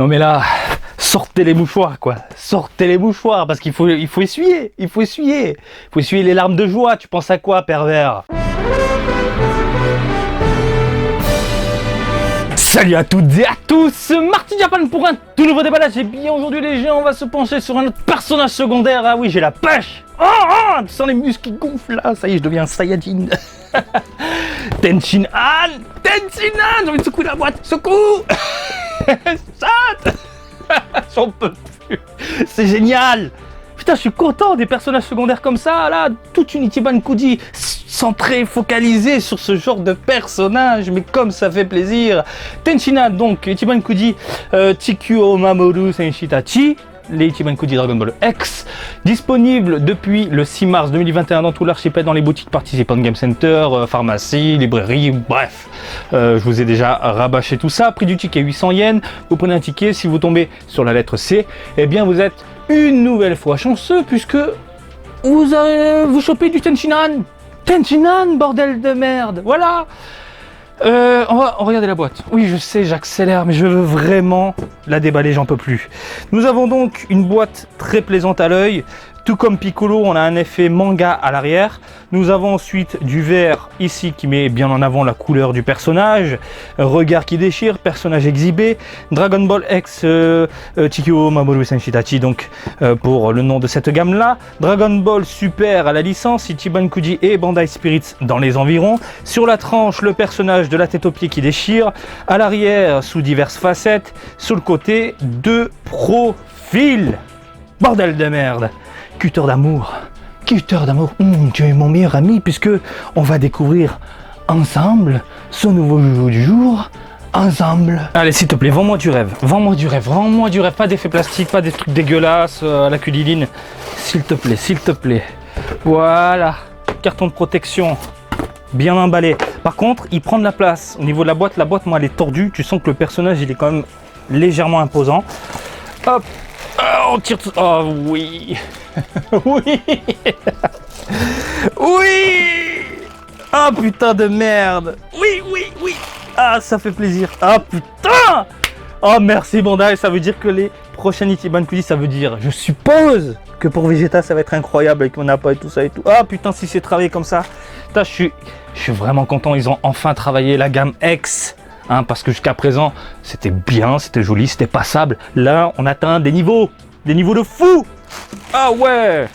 Non mais là, sortez les mouchoirs quoi, sortez les mouchoirs parce qu'il faut essuyer, il faut essuyer les larmes de joie. Tu penses à quoi, pervers? Salut à toutes et à tous, Marty Japan pour un tout nouveau déballage. Et bien aujourd'hui les gens, on va se pencher sur un autre personnage secondaire. Ah oui, j'ai la pêche. Tu sens les muscles qui gonflent là, ça y est, je deviens un Saiyajin. Tenshinhan, j'ai envie de secouer la boîte, secoue. Saute. J'en peux plus, c'est génial. Putain, je suis content des personnages secondaires comme ça, là, toute une Ichiban Kuji centrée, focalisée sur ce genre de personnage, mais comme ça fait plaisir. Tenshinhan, donc, Ichiban Kuji, Chikyu Mamoru Senshitachi, les Ichiban Kuji Dragon Ball X, disponible depuis le 6 mars 2021 dans tout l'archipel, dans les boutiques participantes Game Center, pharmacie, librairie, bref. Je vous ai déjà rabâché tout ça. Prix du ticket 800 yens. Vous prenez un ticket, si vous tombez sur la lettre C, eh bien vous êtes une nouvelle fois chanceux puisque vous chopez du Tenshinhan. Tenshinhan, bordel de merde. Voilà. On va regarder la boîte. Oui, je sais, j'accélère, mais je veux vraiment la déballer, j'en peux plus. Nous avons donc une boîte très plaisante à l'œil. Tout comme Piccolo, on a un effet manga à l'arrière. Nous avons ensuite du vert ici qui met bien en avant la couleur du personnage. Regard qui déchire, personnage exhibé. Dragon Ball X Chikyu Mamoru Senshitachi, donc pour le nom de cette gamme-là. Dragon Ball Super à la licence, Ichiban Kuji et Bandai Spirits dans les environs. Sur la tranche, le personnage de la tête aux pieds qui déchire. À l'arrière, sous diverses facettes. Sur le côté, deux profils. Bordel de merde. Cutter d'amour, tu es mon meilleur ami puisque on va découvrir ensemble ce nouveau jeu du jour, ensemble. Allez s'il te plaît, vends-moi du rêve, pas d'effets plastiques, pas des trucs dégueulasses à la culiline, s'il te plaît. Voilà, carton de protection, bien emballé. Par contre, il prend de la place au niveau de la boîte moi elle est tordue, tu sens que le personnage il est quand même légèrement imposant. Hop. On tire tout. Oh oui. Oui. Ah putain de merde. Oui. Ah ça fait plaisir. Ah putain. Oh merci Bandai, ça veut dire que les prochains Ichiban Kuji, ça veut dire, je suppose que pour Vegeta ça va être incroyable avec mon appât et tout ça et tout. Ah putain, si c'est travaillé comme ça. Putain, je suis vraiment content, ils ont enfin travaillé la gamme X. Parce que jusqu'à présent, c'était bien, c'était joli, c'était passable. Là, on atteint des niveaux de fou. Ah ouais.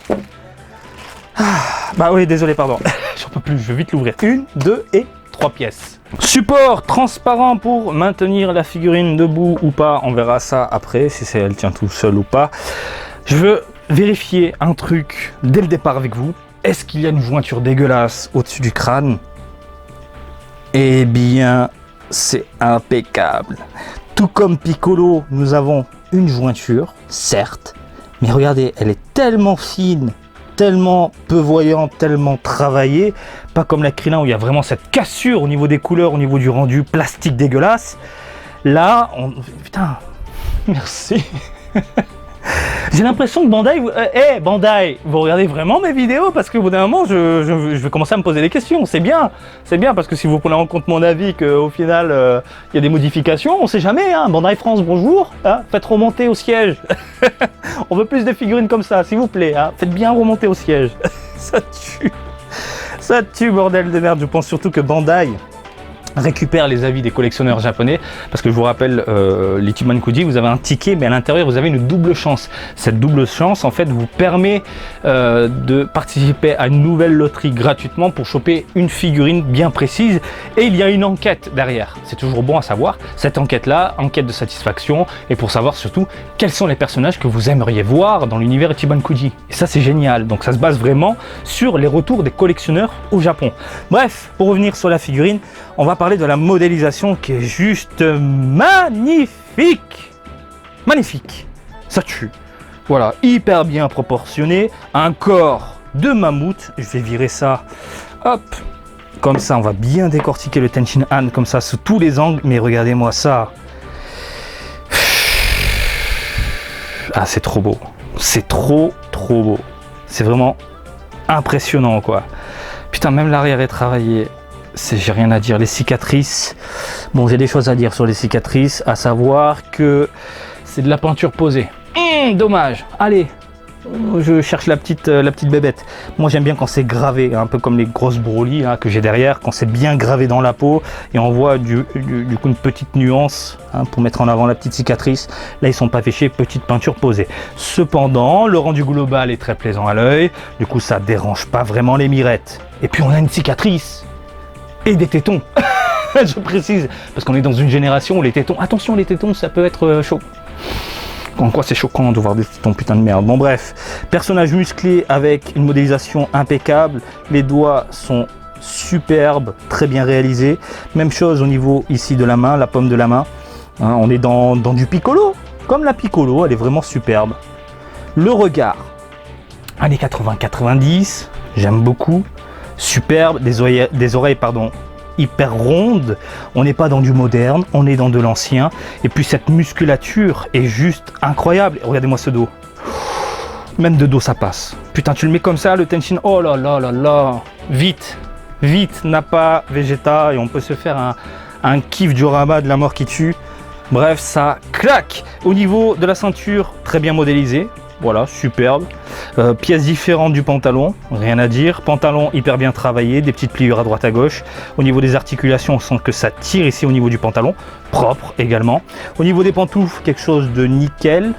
Bah oui, désolé, pardon. J'en peux plus, je vais vite l'ouvrir. 1, 2 et 3 pièces. Support transparent pour maintenir la figurine debout ou pas. On verra ça après, si elle tient tout seule ou pas. Je veux vérifier un truc dès le départ avec vous. Est-ce qu'il y a une jointure dégueulasse au-dessus du crâne? Eh bien... c'est impeccable. Tout comme Piccolo, nous avons une jointure, certes, mais regardez, elle est tellement fine, tellement peu voyante, tellement travaillée, pas comme la Krillin où il y a vraiment cette cassure au niveau des couleurs, au niveau du rendu plastique dégueulasse. Là, putain, merci. J'ai l'impression que Bandai, Bandai, vous regardez vraiment mes vidéos parce qu'au bout d'un moment, je vais commencer à me poser des questions. C'est bien parce que si vous prenez en compte mon avis qu'au final, il y a des modifications, on sait jamais. Bandai France, bonjour. Faites remonter au siège. On veut plus de figurines comme ça, s'il vous plaît. Faites bien remonter au siège. Ça tue, bordel de merde. Je pense surtout que Bandai récupère les avis des collectionneurs japonais parce que je vous rappelle l'Ichiban Kuji, vous avez un ticket mais à l'intérieur vous avez une double chance. Cette double chance en fait vous permet de participer à une nouvelle loterie gratuitement pour choper une figurine bien précise et il y a une enquête derrière. C'est toujours bon à savoir cette enquête là, enquête de satisfaction et pour savoir surtout quels sont les personnages que vous aimeriez voir dans l'univers Ichiban Kuji. Et ça c'est génial, donc ça se base vraiment sur les retours des collectionneurs au Japon. Bref, pour revenir sur la figurine, on va parler de la modélisation qui est juste magnifique. Ça tue. Voilà, hyper bien proportionné. Un corps de mammouth. Je vais virer ça. Hop. Comme ça, on va bien décortiquer le Tenshinhan comme ça sous tous les angles. Mais regardez-moi ça. Ah, c'est trop beau. C'est trop beau. C'est vraiment impressionnant, quoi. Putain, même l'arrière est travaillé. J'ai rien à dire. Les cicatrices, bon, j'ai des choses à dire sur les cicatrices, à savoir que c'est de la peinture posée. Dommage. Allez, je cherche la petite bébête. Moi j'aime bien quand c'est gravé, un peu comme les grosses Broly hein, que j'ai derrière, quand c'est bien gravé dans la peau et on voit du coup une petite nuance hein, pour mettre en avant la petite cicatrice. Là ils sont pas fichés, petite peinture posée. Cependant, le rendu global est très plaisant à l'œil, du coup ça dérange pas vraiment les mirettes. Et puis on a une cicatrice et des tétons. Je précise, parce qu'on est dans une génération où les tétons, attention les tétons ça peut être chaud. En quoi c'est choquant de voir des tétons, putain de merde. Bon bref, personnage musclé avec une modélisation impeccable, les doigts sont superbes, très bien réalisés. Même chose au niveau ici de la main, la paume de la main. Hein, on est dans du Piccolo, comme la Piccolo, elle est vraiment superbe. Le regard, années 80-90, j'aime beaucoup, superbe, des oreilles pardon, hyper ronde, on n'est pas dans du moderne, on est dans de l'ancien, et puis cette musculature est juste incroyable. Regardez-moi ce dos, même de dos ça passe. Putain, tu le mets comme ça, le Tenshinhan, oh là là là là, vite, Nappa, Vegeta, et on peut se faire un kiff diorama de la mort qui tue. Bref, ça claque. Au niveau de la ceinture, très bien modélisé. Voilà, superbe. Pièces différentes du pantalon, rien à dire. Pantalon hyper bien travaillé, des petites pliures à droite à gauche. Au niveau des articulations, on sent que ça tire ici au niveau du pantalon. Propre également. Au niveau des pantoufles, quelque chose de nickel.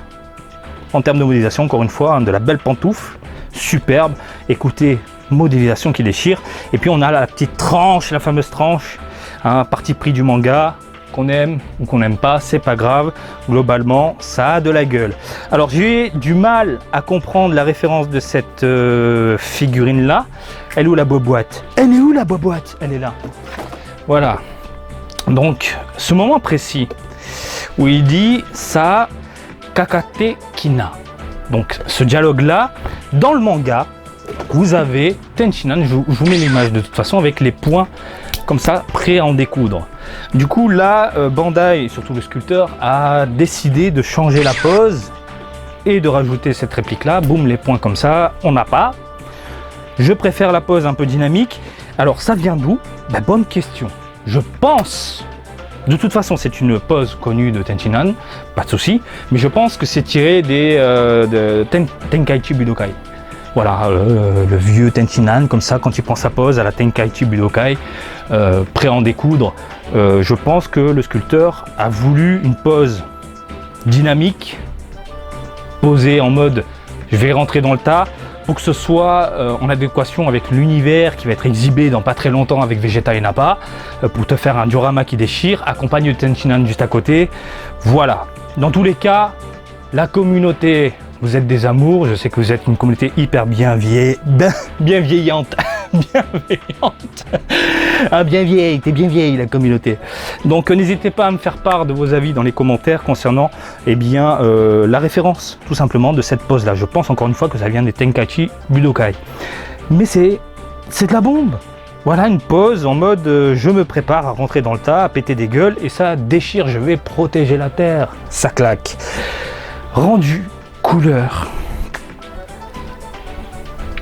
En termes de modélisation, encore une fois, hein, de la belle pantoufle. Superbe. Écoutez, modélisation qui déchire. Et puis on a la petite tranche, la fameuse tranche. Hein, parti pris du manga. Qu'on aime ou qu'on n'aime pas, c'est pas grave, globalement ça a de la gueule. Alors j'ai du mal à comprendre la référence de cette figurine là. Elle est où la boîte? Elle est où la boîte? Elle est là. Voilà. Donc ce moment précis où il dit ça Kakate Kina. Donc ce dialogue là, dans le manga, vous avez Tenshinhan, je vous mets l'image de toute façon avec les points comme ça, prêts à en découdre. Du coup là, Bandai, surtout le sculpteur, a décidé de changer la pose et de rajouter cette réplique là. Boum, les points comme ça, on n'a pas. Je préfère la pose un peu dynamique. Alors ça vient d'où? Bah, bonne question. Je pense, de toute façon c'est une pose connue de Tenshinhan, pas de souci, mais je pense que c'est tiré de Tenkaichi Budokai. Voilà, le vieux Tenshinhan, comme ça, quand il prend sa pose à la Tenkaichi Budokai, prêt à en découdre. Je pense que le sculpteur a voulu une pose dynamique, posée en mode je vais rentrer dans le tas, pour que ce soit en adéquation avec l'univers qui va être exhibé dans pas très longtemps avec Vegeta et Nappa, pour te faire un diorama qui déchire, accompagné de Tenshinhan juste à côté. Voilà, dans tous les cas, la communauté... Vous êtes des amours, je sais que vous êtes une communauté hyper bienveillante. Bienveillante. Ah, bien vieille, t'es bien vieille la communauté. Donc n'hésitez pas à me faire part de vos avis dans les commentaires concernant la référence tout simplement de cette pose là. Je pense encore une fois que ça vient des Tenkaichi Budokai. Mais c'est de la bombe. Voilà une pose en mode je me prépare à rentrer dans le tas, à péter des gueules et ça déchire, je vais protéger la terre. Ça claque. Rendu. Couleur.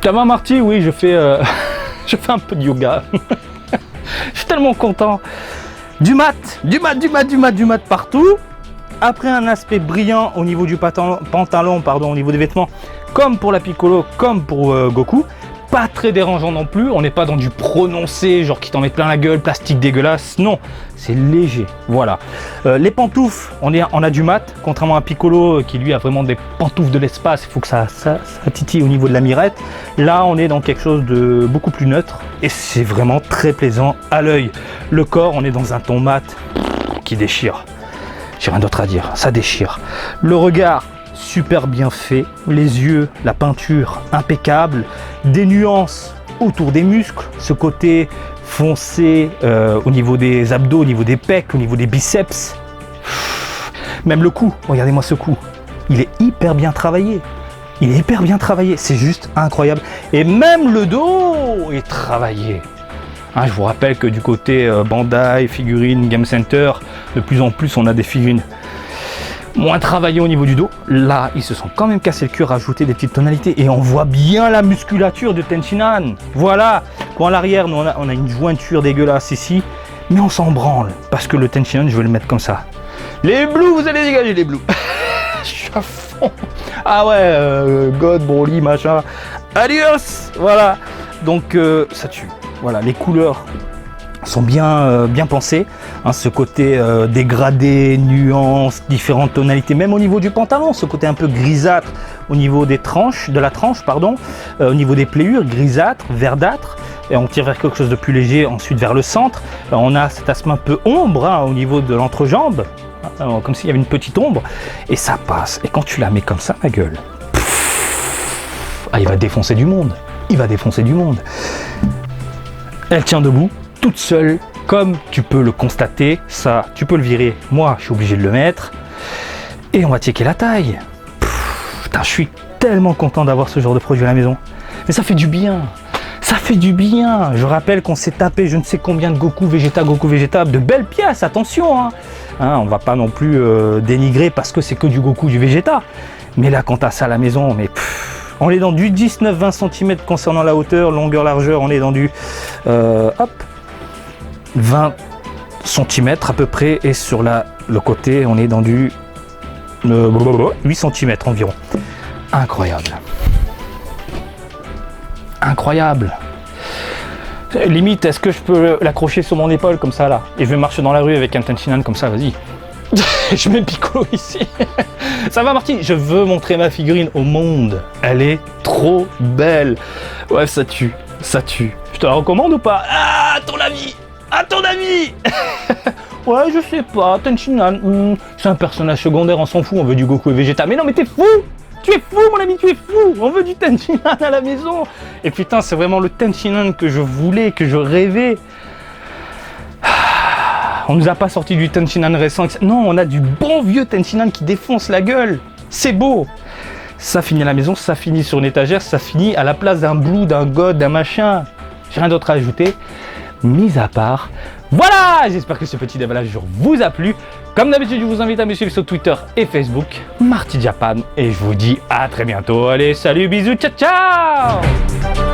Ça va Marty? Oui, je fais un peu de yoga. Je suis tellement content. Du mat partout. Après un aspect brillant au niveau du pantalon, pardon, au niveau des vêtements, comme pour la Piccolo, comme pour Goku. Pas très dérangeant non plus, on n'est pas dans du prononcé, genre qui t'en met plein la gueule, plastique dégueulasse, non, c'est léger, voilà. Les pantoufles, on a du mat, contrairement à Piccolo qui lui a vraiment des pantoufles de l'espace, il faut que ça titille au niveau de la mirette. Là, on est dans quelque chose de beaucoup plus neutre et c'est vraiment très plaisant à l'œil. Le corps, on est dans un ton mat qui déchire, j'ai rien d'autre à dire, ça déchire. Le regard, super bien fait, les yeux, la peinture impeccable, des nuances autour des muscles, ce côté foncé au niveau des abdos, au niveau des pecs, au niveau des biceps, même le cou, regardez-moi ce cou, il est hyper bien travaillé, c'est juste incroyable, et même le dos est travaillé. Hein, je vous rappelle que du côté Bandai, figurines, Game Center, de plus en plus on a des figurines moins travaillé au niveau du dos. Là, ils se sont quand même cassé le cul à rajouter des petites tonalités et on voit bien la musculature de Tenshinhan. Voilà, quand à l'arrière, on a une jointure dégueulasse ici, mais on s'en branle parce que le Tenshinhan, je vais le mettre comme ça. Les blues, vous allez dégager les blues. je suis à fond. Ah ouais, God, Broly, machin. Adios. Voilà. Donc ça tue. Voilà, les couleurs sont bien pensées. Hein, ce côté dégradé, nuances, différentes tonalités, même au niveau du pantalon, ce côté un peu grisâtre au niveau des tranches, de la tranche, pardon, au niveau des pliures, grisâtre, verdâtre. Et on tire vers quelque chose de plus léger, ensuite vers le centre. On a cet aspect un peu ombre hein, au niveau de l'entrejambe, hein, comme s'il y avait une petite ombre, et ça passe. Et quand tu la mets comme ça, ma gueule, il va défoncer du monde. Il va défoncer du monde. Elle tient debout, toute seule, comme tu peux le constater. Ça, tu peux le virer. Moi, je suis obligé de le mettre. Et on va checker la taille. Putain, je suis tellement content d'avoir ce genre de produit à la maison. Mais ça fait du bien. Ça fait du bien. Je rappelle qu'on s'est tapé je ne sais combien de Goku Vegeta, de belles pièces, attention. Hein, on va pas non plus dénigrer parce que c'est que du Goku, du Vegeta. Mais là, quand tu as ça à la maison, mais on est dans du 19-20 cm concernant la hauteur, longueur, largeur, on est dans du 20 cm à peu près. Et sur le côté, on est dans du 8 cm environ. Incroyable. Incroyable. Limite, est-ce que je peux l'accrocher sur mon épaule comme ça là? Et je vais marcher dans la rue avec un Tenshinhan comme ça, vas-y. Je mets Piccolo ici. Ça va Marty, je veux montrer ma figurine au monde. Elle est trop belle. Ouais, ça tue, ça tue. Je te la recommande ou pas? Ah, à ton avis? À ton avis? Ouais, je sais pas, Tenshinhan, c'est un personnage secondaire, on s'en fout, on veut du Goku et Vegeta. Mais non, mais t'es fou! Tu es fou mon ami, tu es fou! On veut du Tenshinhan à la maison! Et putain, c'est vraiment le Tenshinhan que je voulais, que je rêvais. On nous a pas sorti du Tenshinhan récent. Non, on a du bon vieux Tenshinhan qui défonce la gueule. C'est beau! Ça finit à la maison, ça finit sur une étagère, ça finit à la place d'un Blue, d'un God, d'un machin. J'ai rien d'autre à ajouter. Mis à part, voilà, j'espère que ce petit déballage vous a plu. Comme d'habitude, je vous invite à me suivre sur Twitter et Facebook, Marty Japan, et je vous dis à très bientôt. Allez, salut, bisous, ciao, ciao!